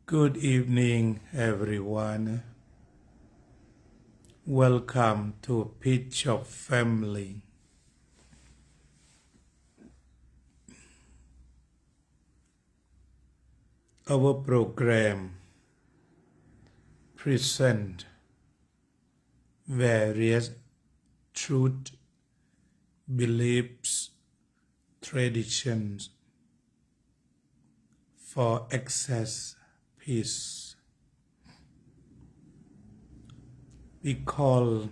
Good evening, everyone. Welcome to Pitch of Family. Our program present various truth, beliefs, traditions for access peace. We call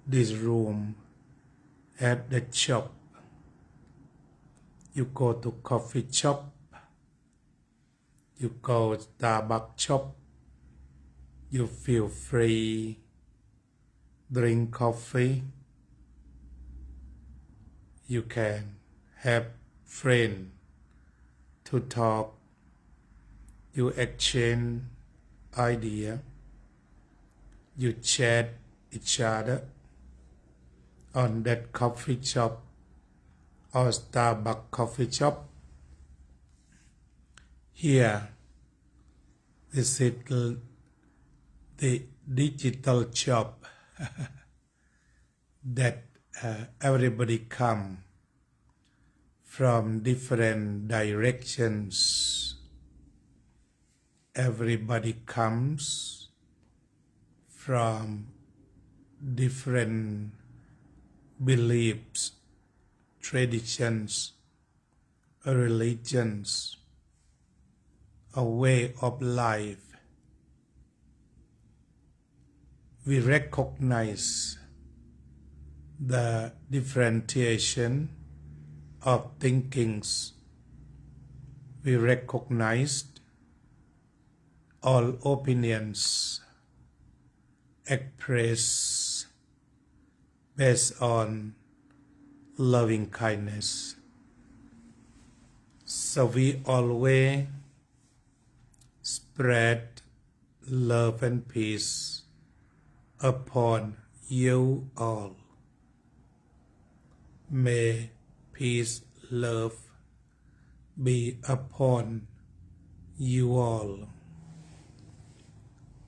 this room at the shop. You go to coffee shop, you go Starbucks shop, you feel free, drink coffee. You can have friends to talk. You exchange idea. You chat each other on that coffee shop or Starbucks coffee shop. Here, this is the digital shop that everybody come from different directions. Everybody comes from different beliefs, traditions, religions, a way of life. We recognize the differentiation of thinkings. We recognize all opinions expressed based on loving kindness. So we always spread love and peace upon you all. May peace, love be upon you all.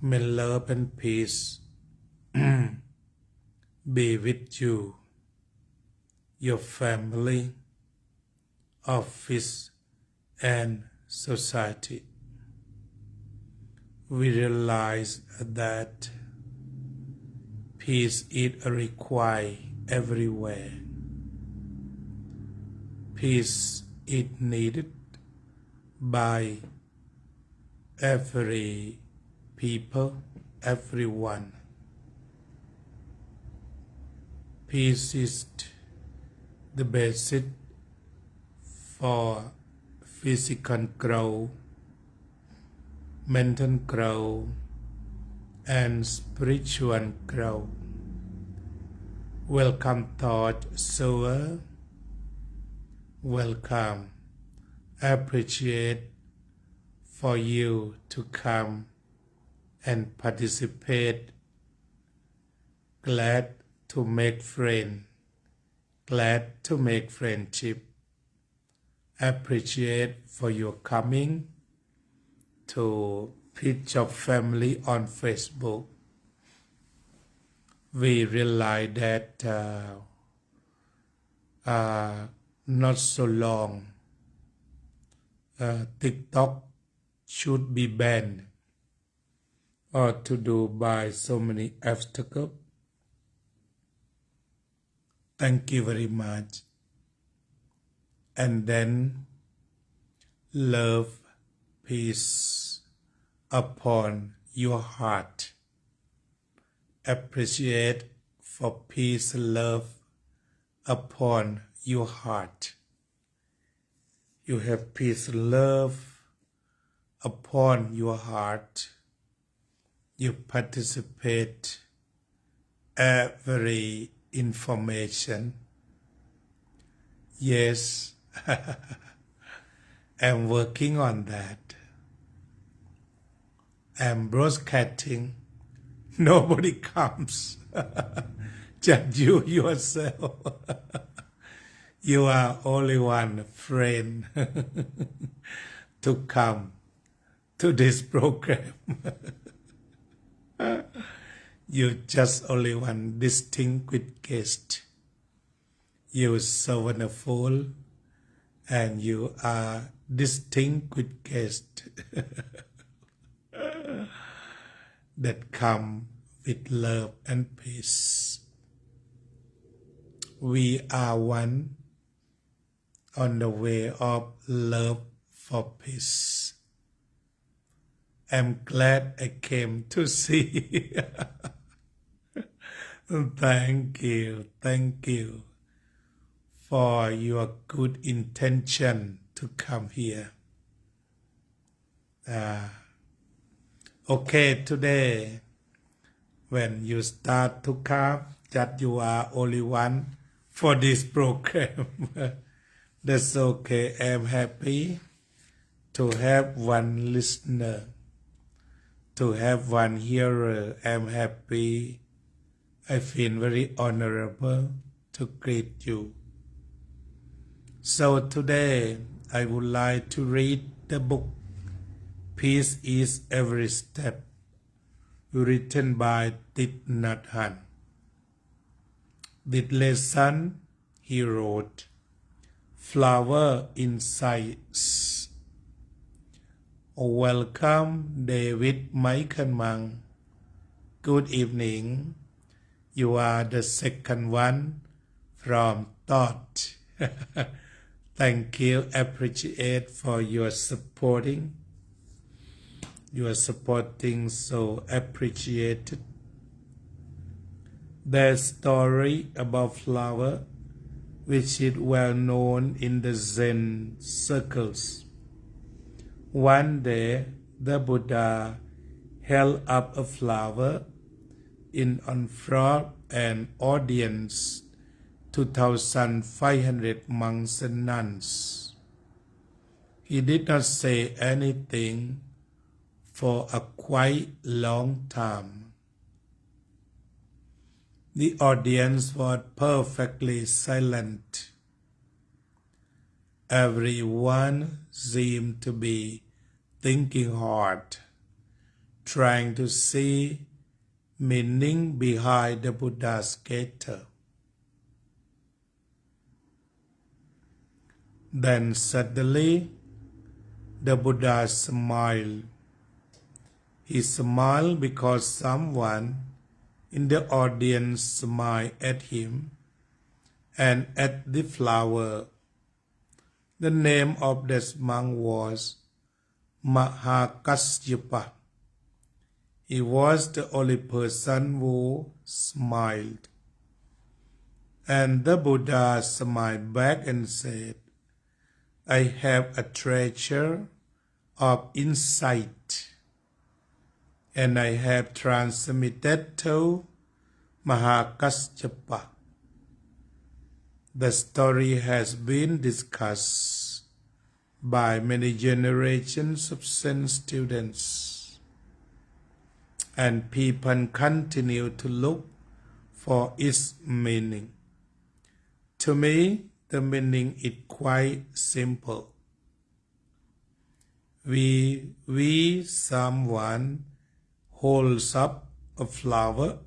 May love and peace be with you, your family, office, and society. We realize that peace is required everywhere. Peace is needed by every people, everyone. Peace is the basis for physical growth, mental growth, and spiritual growth. Welcome, thought sower. Welcome. Appreciate for you to come and participate. Glad to make friends. Glad to make friendship. Appreciate for your coming to Pitch of Family on Facebook. We realize that not so long TikTok should be banned or to do by so many obstacles. Thank you very much. And then love, peace upon your heart. Appreciate for peace, love upon your heart. You have peace, love upon your heart. You participate every information. Yes, I'm working on that. I'm broadcasting. Nobody comes. Just you yourself. You are only one friend to come to this program. You just only one distinguished guest. You're so wonderful, and you are distinguished guest that come with love and peace. We are one on the way of love for peace. I'm glad I came to see. Thank you for your good intention to come here. Okay, today, when you start to come, that you are only one for this program. That's okay. I'm happy to have one listener, to have one hearer. I'm happy. I feel very honorable to greet you. So today, I would like to read the book Peace is Every Step, written by Thich Nhat Hanh. This lesson he wrote, Flower Insights. Welcome, David Michael. Good evening. You are the second one from Thought. Thank you. Appreciate for your supporting. You are supporting, so appreciated. There's story about flower, which is well known in the Zen circles. One day, the Buddha held up a flower in front of an audience, 2,500 monks and nuns. He did not say anything for a quite long time. The audience was perfectly silent. Everyone seemed to be thinking hard, trying to see meaning behind the Buddha's gesture. Then suddenly, the Buddha smiled. He smiled because someone in the audience smiled at him and at the flower. The name of this monk was Mahakasyapa. He was the only person who smiled. And the Buddha smiled back and said, I have a treasure of insight, and I have transmitted to Mahakasyapa. The story has been discussed by many generations of Zen students, and people continue to look for its meaning. To me, the meaning is quite simple. Someone holds up a flower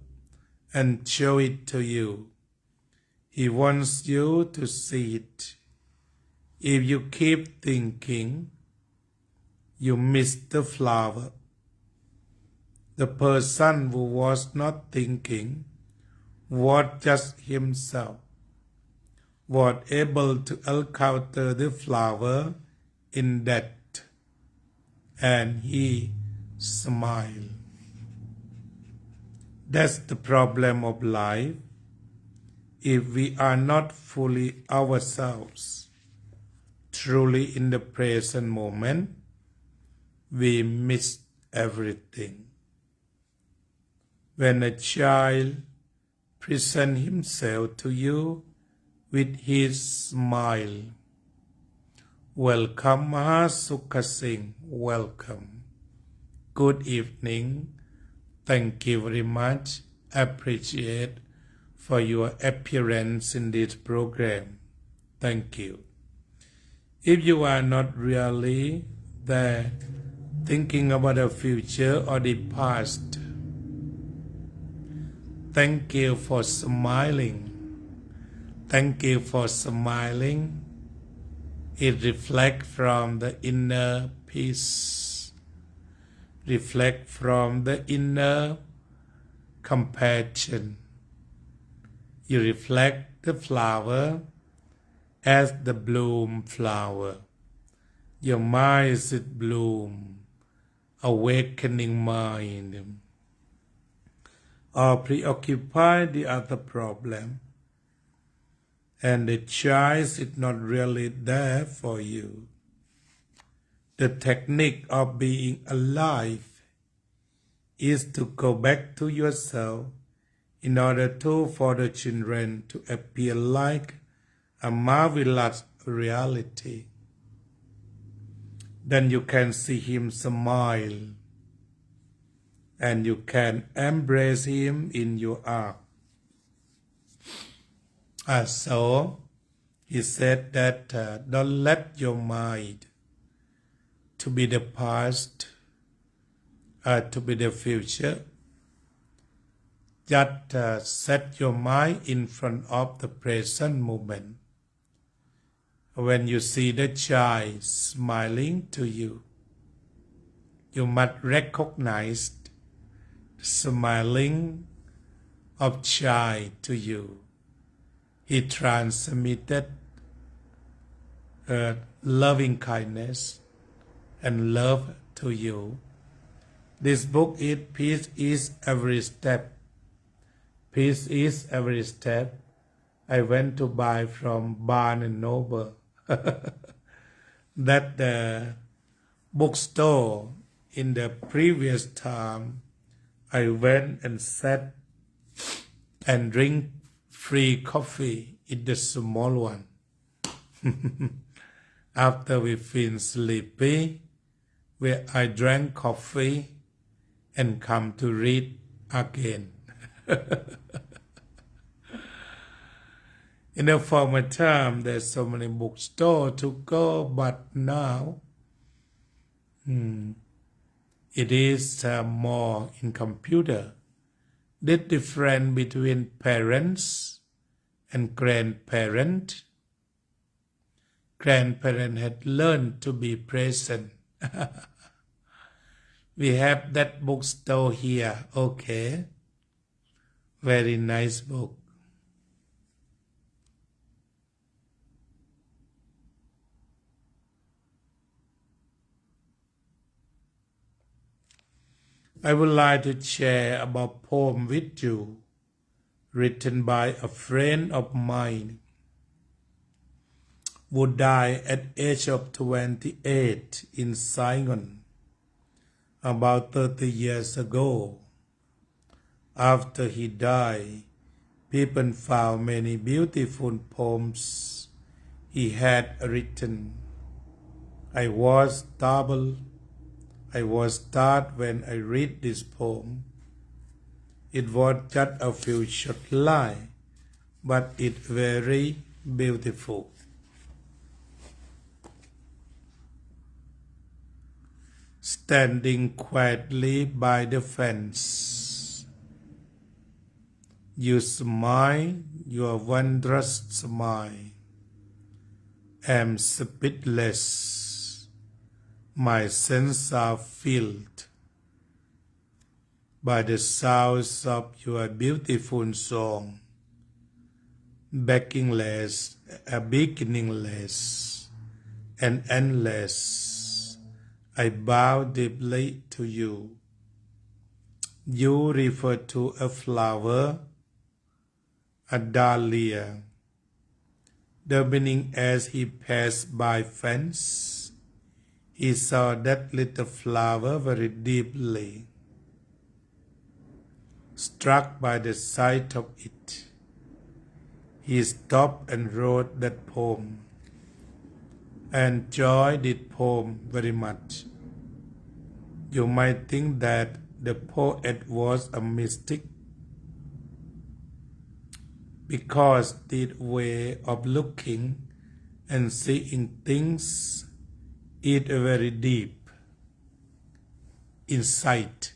and show it to you. He wants you to see it. If you keep thinking, you miss the flower. The person who was not thinking was just himself, was able to encounter the flower in that, and he smiled. That's the problem of life. If we are not fully ourselves, truly in the present moment, we miss everything. When a child presents himself to you with his smile, welcome Mahasukha Singh, welcome. Good evening. Thank you very much. Appreciate for your appearance in this program. Thank you. If you are not really there, thinking about the future or the past. Thank you for smiling. Thank you for smiling. It reflects from the inner peace, reflect from the inner compassion. You reflect the flower as the bloom flower. Your mind is bloom, awakening mind, or preoccupy the other problem, and the choice is not really there for you. The technique of being alive is to go back to yourself in order for the children to appear like a marvelous reality. Then you can see him smile, and you can embrace him in your arms. So, he said that don't let your mind to be the past, to be the future. Just set your mind in front of the present moment. When you see the child smiling to you, you must recognize the smiling of child to you. He transmitted loving kindness and love to you. This book is Peace is Every Step. Peace is Every Step. I went to buy from Barnes and Noble. That the bookstore in the previous time, I went and sat and drink free coffee in the small one. After we feel sleepy, where I drank coffee and come to read again. In the former time, there's so many bookstores to go, but now it is more in computer. The difference between parents and grandparents. Grandparents had learned to be present. We have that bookstore here. Okay. Very nice book. I would like to share about poem with you, written by a friend of mine who died at age of 28 in Saigon about 30 years ago. After he died, people found many beautiful poems he had written. I was startled when I read this poem. It was just a few short lines, but it's very beautiful. Standing quietly by the fence, you smile your wondrous smile. Am speechless, my senses are filled by the sounds of your beautiful song, beginningless, and endless. I bow deeply to you. You refer to a flower, a dahlia. The meaning as he passed by fence, he saw that little flower very deeply. Struck by the sight of it, he stopped and wrote that poem. I enjoyed this poem very much. You might think that the poet was a mystic because this way of looking and seeing things is very deep. insight.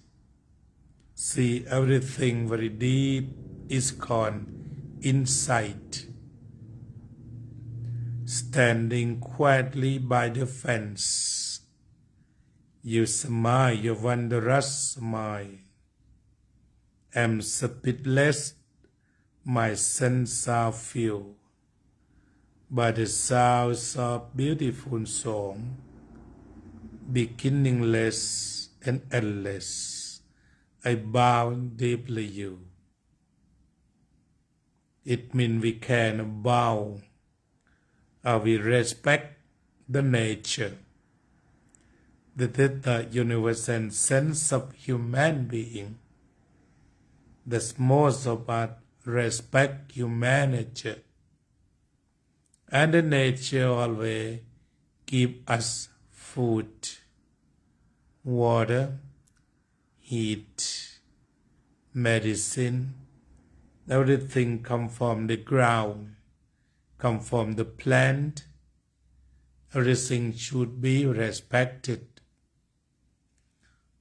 See everything very deep is called insight. Standing quietly by the fence, you smile your wondrous smile. Am speechless, my senses are filled by the sounds of beautiful song, beginningless and endless. I bow deeply you. It means we can bow, or we respect the nature. That is the universal sense of human being. That most of us respect human nature. And the nature always give us food, water, heat, medicine. Everything come from the ground, come from the plant. Everything should be respected.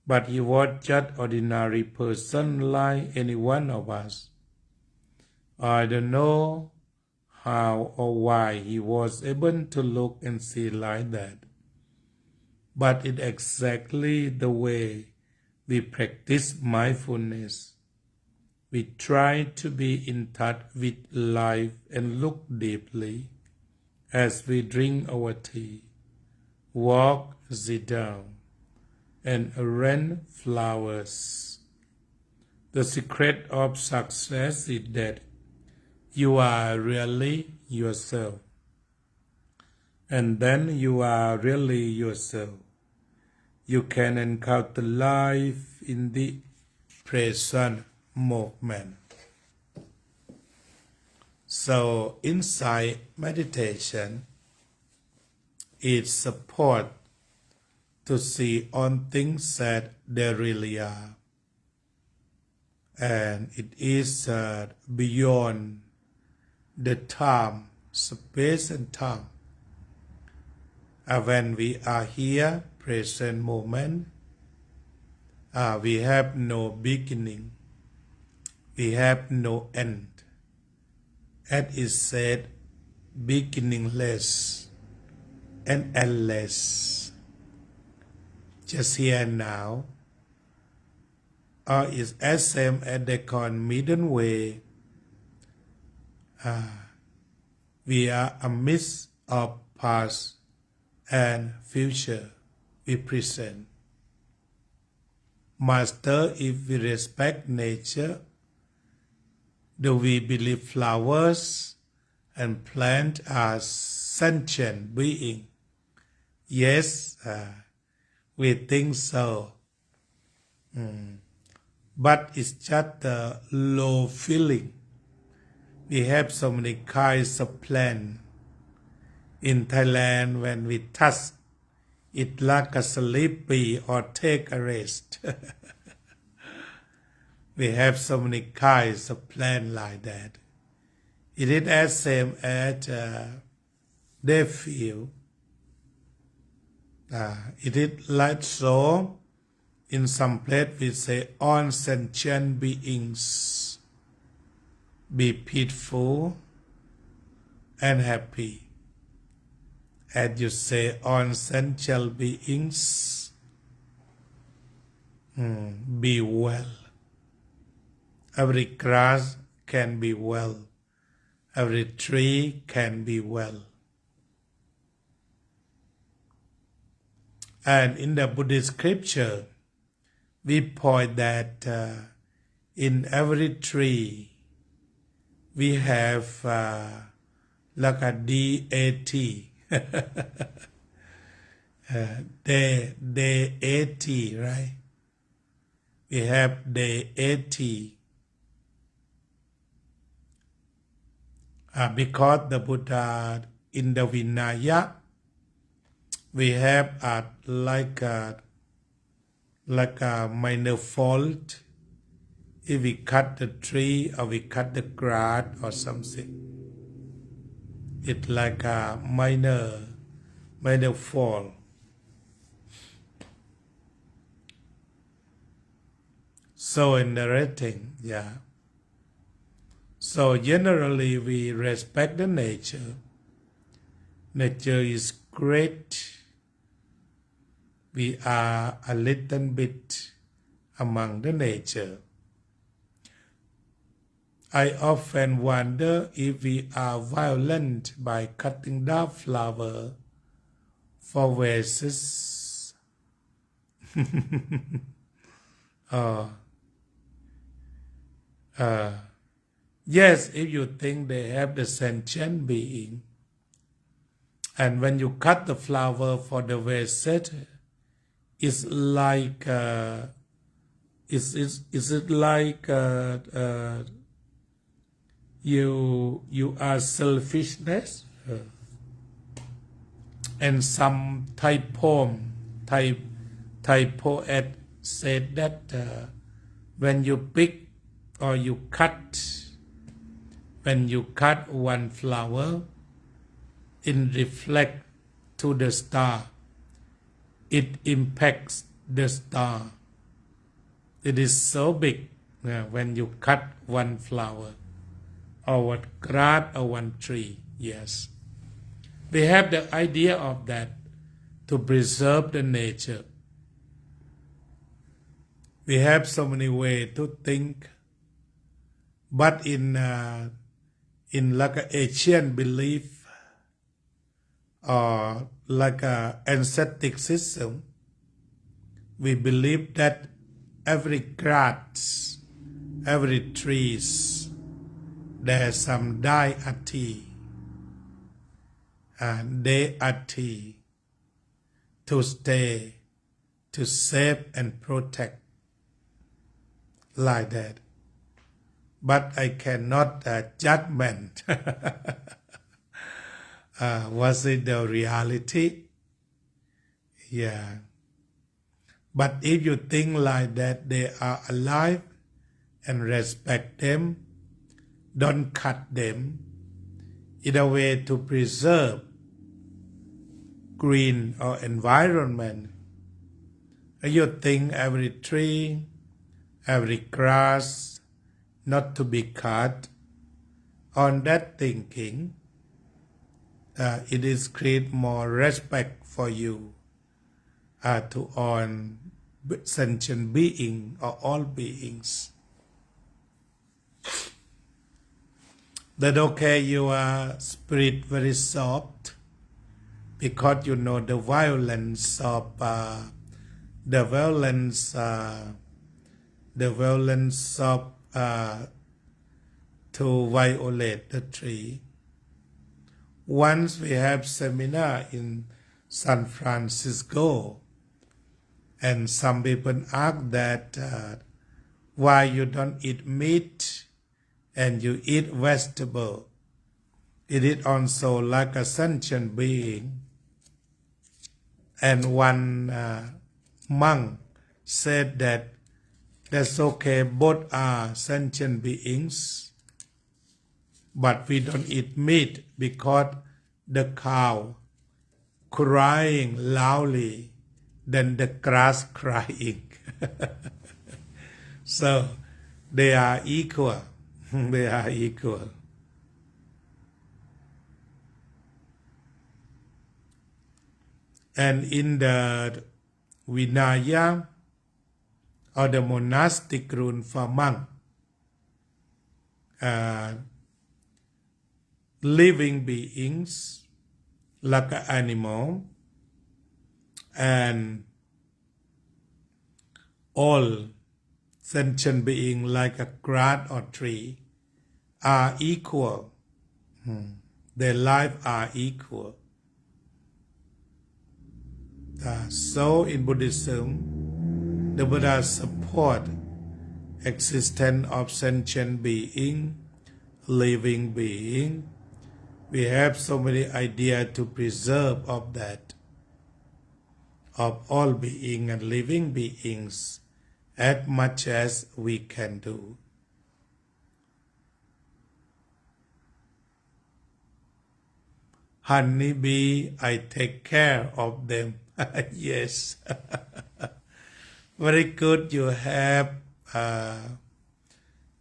But he was just ordinary person like any one of us. I don't know how or why he was able to look and see like that. But it's exactly the way we practice mindfulness. We try to be in touch with life and look deeply as we drink our tea, walk, sit down, and arrange flowers. The secret of success is that you are really yourself. And then you are really yourself. You can encounter life in the present moment. So inside meditation, it supports to see on things that they really are. And it is beyond the time, space and time. When we are here, present moment, we have no beginning, we have no end. As is said, beginningless and endless. Just here and now, or is as same as they call middle way. We are a mix of past and future we present. Master, if we respect nature, do we believe flowers and plants are sentient beings? Yes, we think so. But it's just a low feeling. We have so many kinds of plants. In Thailand, when we touch it like a sleepy or take a rest. We have so many kinds of plants like that. It is as same as they feel. It is like so. In some place we say all sentient beings be peaceful and happy. As you say, all sentient beings be well. Every grass can be well. Every tree can be well. And in the Buddhist scripture, we point that in every tree we have like a DAT. DAT, right? We have DAT. Because the Buddha in the Vinaya, we have like a minor fault. If we cut the tree or we cut the grass or something, it's like a minor fault. so interesting, yeah. So generally we respect the nature. Nature is great. We are a little bit among the nature. I often wonder if we are violent by cutting down flower for vases. Yes, if you think they have the sentient being, and when you cut the flower for the vase, it's like is it like you are selfishness? And some Thai poet said that when you pick or you cut, when you cut one flower, it reflects to the star. It impacts the star. It is so big when you cut one flower or one grass or one tree. Yes. We have the idea of that to preserve the nature. We have so many ways to think, but in like an Asian belief or like an aesthetic system, we believe that every grass, every trees, there's some deity, to stay, to save and protect, like that. But I cannot judgment. Was it the reality? Yeah. But if you think like that, they are alive and respect them, don't cut them, in a way to preserve green or environment. You think every tree, every grass not to be cut. On that thinking, it is create more respect for you to all sentient being or all beings. That okay, your spirit very soft because you know the violence of to violate the tree. Once we have seminar in San Francisco, and some people ask that why you don't eat meat and you eat vegetable. It is also like a sentient being. And one monk said that that's okay, both are sentient beings, but we don't eat meat because the cow crying loudly than the grass crying. So they are equal. They are equal. And in the Vinaya or the monastic rule for monk, living beings like an animal and all sentient beings like a grass or tree are equal. Their life are equal. So in Buddhism, the Buddha support existence of sentient being, living being. We have so many ideas to preserve of that, of all being and living beings, as much as we can do. Honeybee, I take care of them. Yes. Very good. You have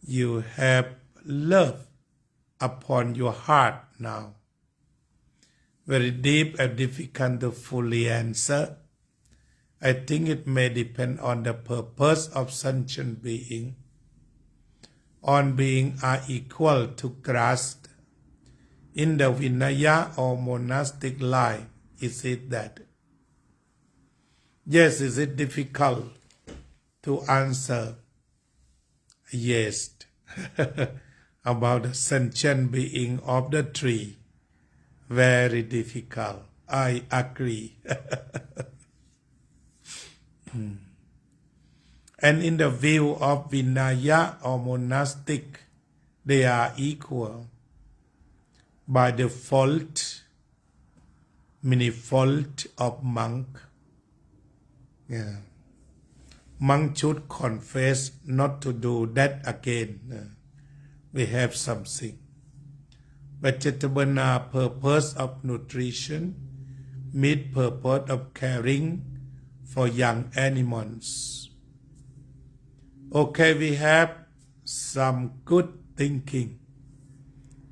you have love upon your heart now. Very deep and difficult to fully answer. I think it may depend on the purpose of sentient being. All beings are equal to grasp. In the Vinaya or monastic life, is it that? Yes, is it difficult to answer? Yes. About the sentient being of the tree. Very difficult. I agree. And in the view of Vinaya or monastic, they are equal. By the fault, fault of monk. Yeah. Monk should confess not to do that again. We have something. Vegetable purpose of nutrition, meat purpose of caring for young animals. Okay, we have some good thinking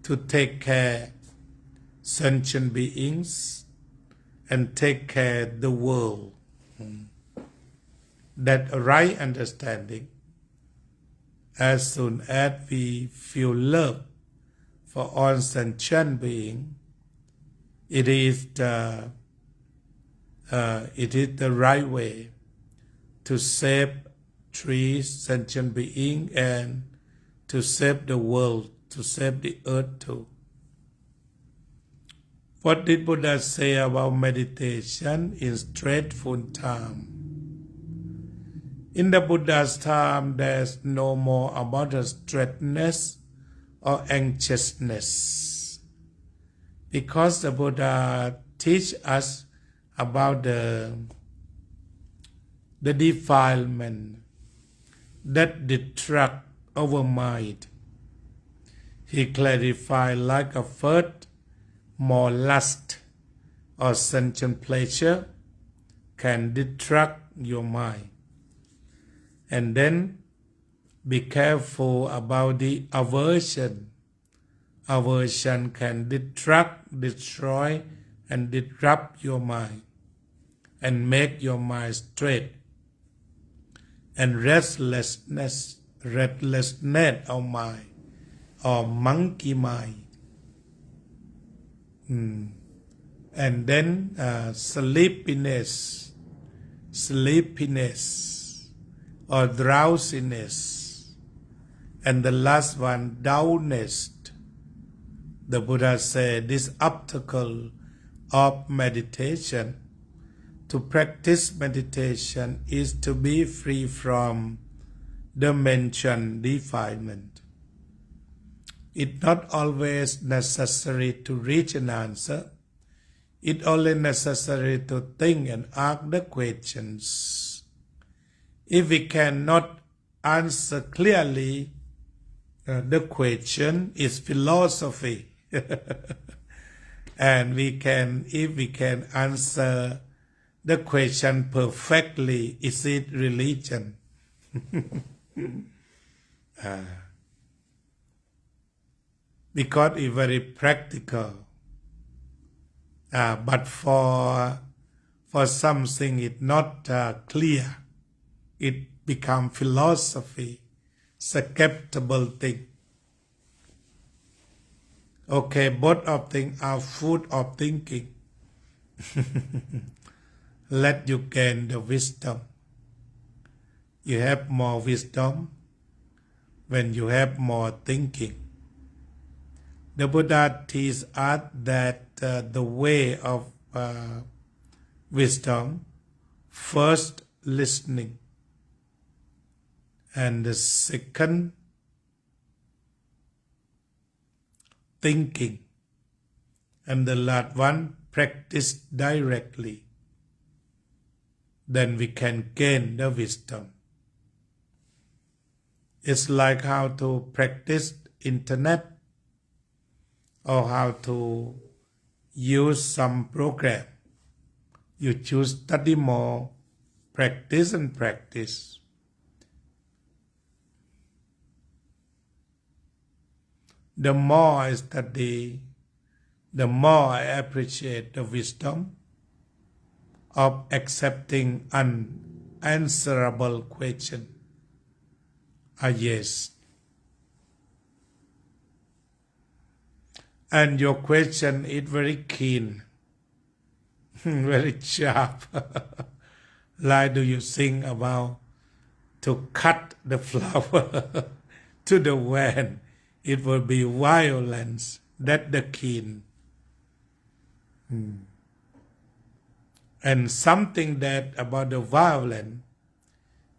to take care sentient beings and take care the world. That right understanding, as soon as we feel love for all sentient beings, it is the right way to save trees, sentient beings, and to save the world, to save the earth too. What did Buddha say about meditation in stressful time? In the Buddha's time, there's no more about the stressness or anxiousness, because the Buddha teach us about the defilement that destruct our mind. He clarified like a first, more lust or sentient pleasure can destruct your mind. And then be careful about the aversion. Aversion can destroy, and disrupt your mind and make your mind straight. And restlessness of mind or monkey mind. And then sleepiness or drowsiness. And the last one, dullness. The Buddha said this obstacle of meditation, to practice meditation, is to be free from the mentioned defilement. It's not always necessary to reach an answer. It's only necessary to think and ask the questions. If we cannot answer clearly, the question is philosophy. And if we can answer the question perfectly, is it religion? Because it's very practical. But for something it's not clear, it becomes philosophy, skeptical thing. Okay, both of things are full of thinking. Let you gain the wisdom. You have more wisdom when you have more thinking. The Buddha teaches us that the way of wisdom, first listening, and the second thinking, and the last one practice directly. Then we can gain the wisdom. It's like how to practice internet or how to use some program. You choose study more, practice and practice. The more I study, the more I appreciate the wisdom of accepting unanswerable question. Yes. And your question is very keen, very sharp. Like do you think about to cut the flower to the wind? It will be violence. That's the keen. And something that about the violence,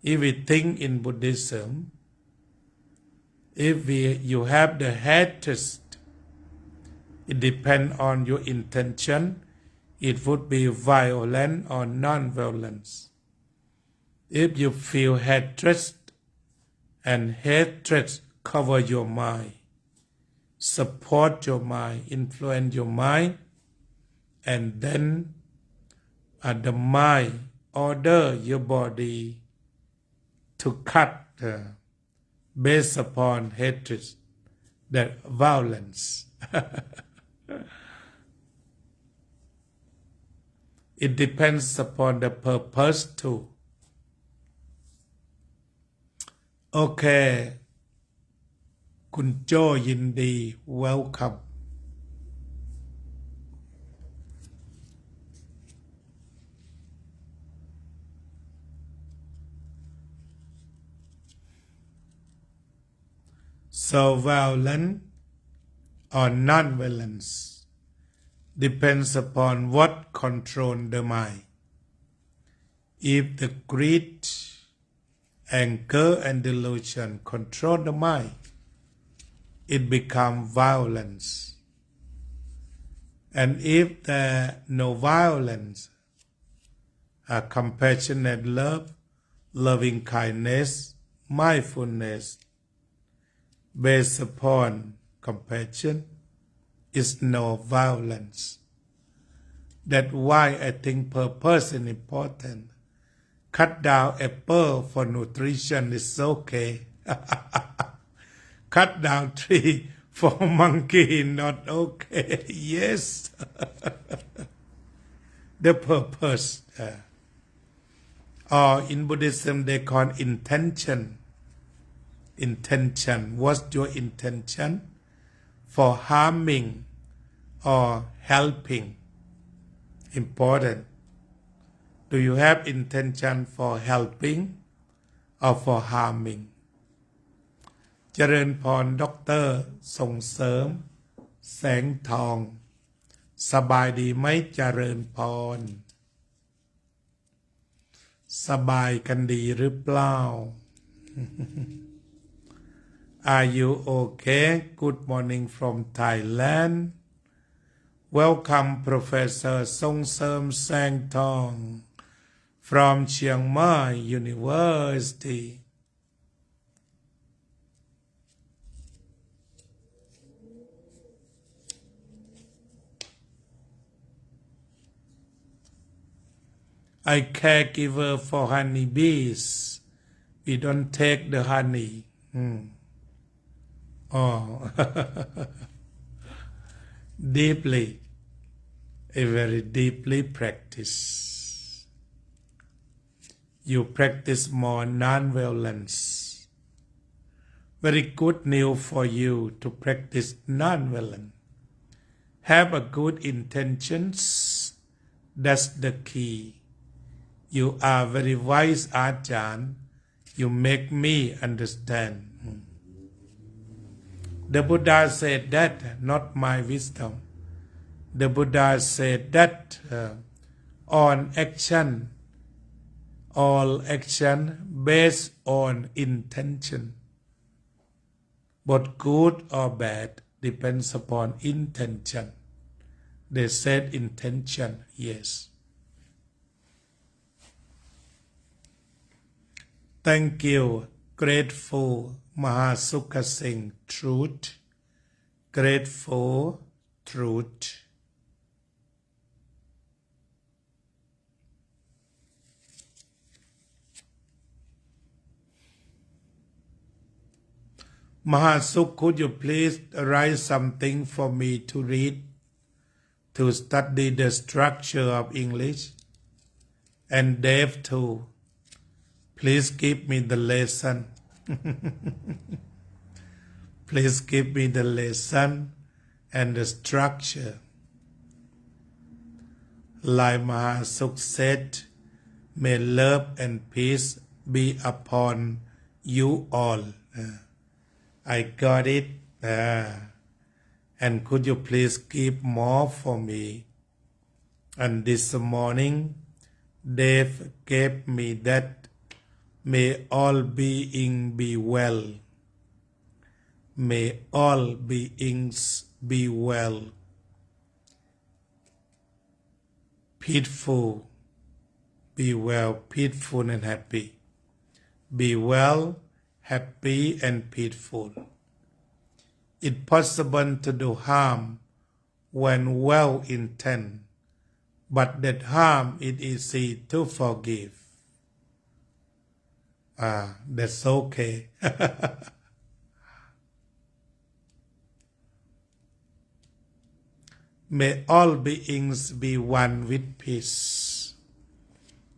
if we think in Buddhism, if you have the hatred, it depends on your intention. It would be violent or non-violence. If you feel hatred and hatred cover your mind, support your mind, influence your mind, and then the mind order your body to cut based upon hatred, that violence. It depends upon the purpose too. Okay. คุณโจยินดี welcome. So violence or non-violence depends upon what control the mind. If the greed, anger and delusion control the mind, it becomes violence. And if there no violence, compassionate love, loving kindness, mindfulness, based upon compassion, is no violence. That's why I think purpose is important. Cut down apple for nutrition is okay. Cut down tree for monkey not okay. Yes. The purpose. Or in Buddhism they call intention. Intention. What's your intention for harming or helping? Important. Do you have intention for helping or for harming? เจริญพรด็อกเตอร์ส่งเสริมแสงทองสบายดีไหมเจริญพรสบายกันดีหรือเปล่า Are you okay? Good morning from Thailand. Welcome Professor ส่งเสริมแสงทอง from Chiang Mai University. I caregiver for honeybees. We don't take the honey. Oh, deeply, a very deeply practice. You practice more non-violence. Very good news for you to practice non-violence. Have a good intentions. That's the key. You are very wise, Ajahn. You make me understand. The Buddha said that, not my wisdom. The Buddha said that on action, all action based on intention. Both good or bad depends upon intention. They said intention, yes. Thank you. Grateful. Mahasukha Singh. Truth. Grateful. Truth. Mahasuk, could you please write something for me to read, to study the structure of English? And Dave too. Please give me the lesson. Please give me the lesson and the structure. Like Mahasuk said, may love and peace be upon you all. I got it. And could you please give more for me? And this morning, Dave gave me that may all beings be well. May all beings be well. Peaceful, be well, peaceful and happy. Be well, happy and peaceful. It's possible to do harm when well intent, but that harm is easy to forgive. That's okay. May all beings be one with peace.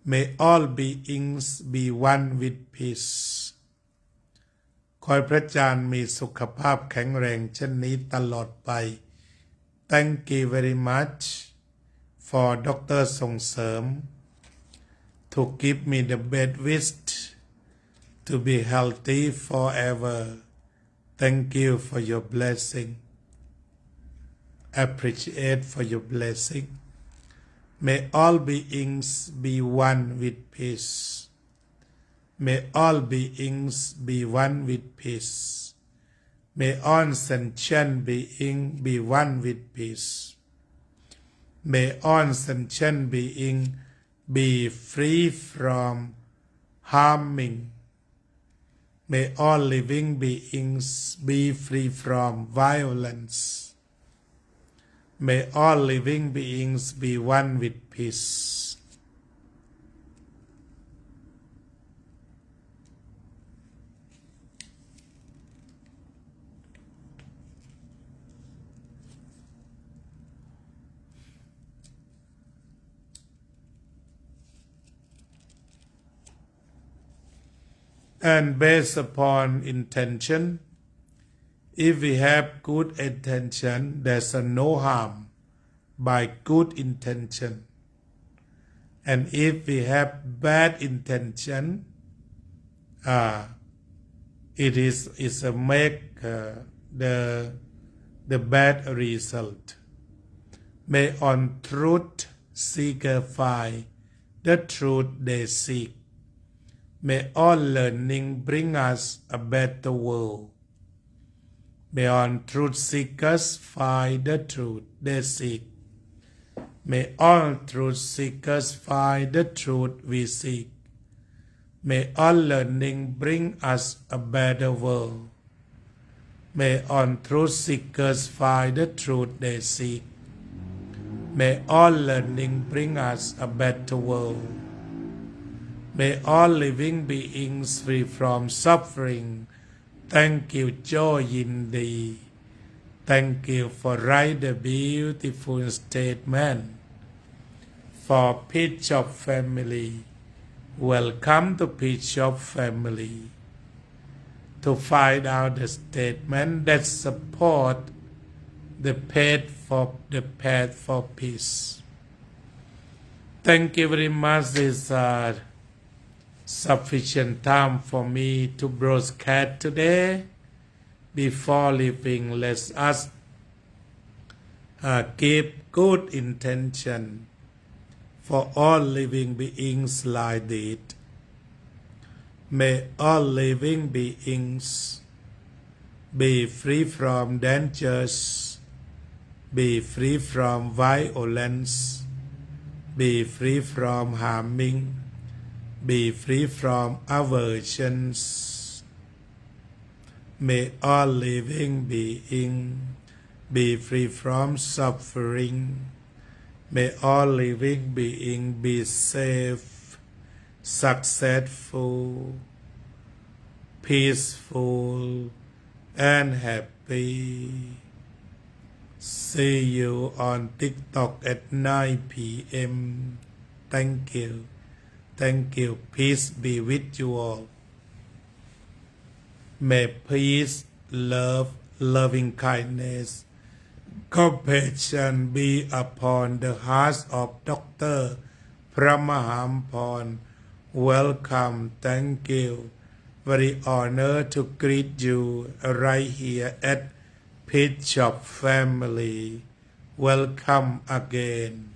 May all beings be one with peace. ขอให้พระอาจารย์มีสุขภาพแข็งแรงเช่นนี้ตลอดไป Thank you very much for Dr. ส่งเสริม to give me the best wish to be healthy forever. Thank you for your blessing. Appreciate for your blessing. May all beings be one with peace. May all beings be one with peace. May all sentient beings be one with peace. May all sentient beings be free from harming. May all living beings be free from violence. May all living beings be one with peace. And based upon intention, if we have good intention, there's no harm by good intention. And if we have bad intention, it's a make the bad result. May on truth seeker find the truth they seek. May all learning bring us a better world. May all truth seekers find the truth they seek. May all truth seekers find the truth we seek. May all learning bring us a better world. May all truth seekers find the truth they seek. May all learning bring us a better world. May all living beings free from suffering. Thank you, Joy Yindi. Thank you for writing the beautiful statement. For Peace of Family. Welcome to Peace of Family. To find out the statement that support the path for peace. Thank you very much. This sufficient time for me to broadcast today. Before leaving, let us give good intention for all living beings like this. May all living beings be free from dangers, be free from violence, be free from harming, be free from aversions. May all living beings be free from suffering. May all living beings be safe, successful, peaceful, and happy. See you on TikTok at 9 p.m. Thank you. Thank you. Peace be with you all. May peace, love, loving kindness, compassion be upon the hearts of Dr. Phramahachanya. Welcome. Thank you. Very honored to greet you right here at Pit Shop Family. Welcome again.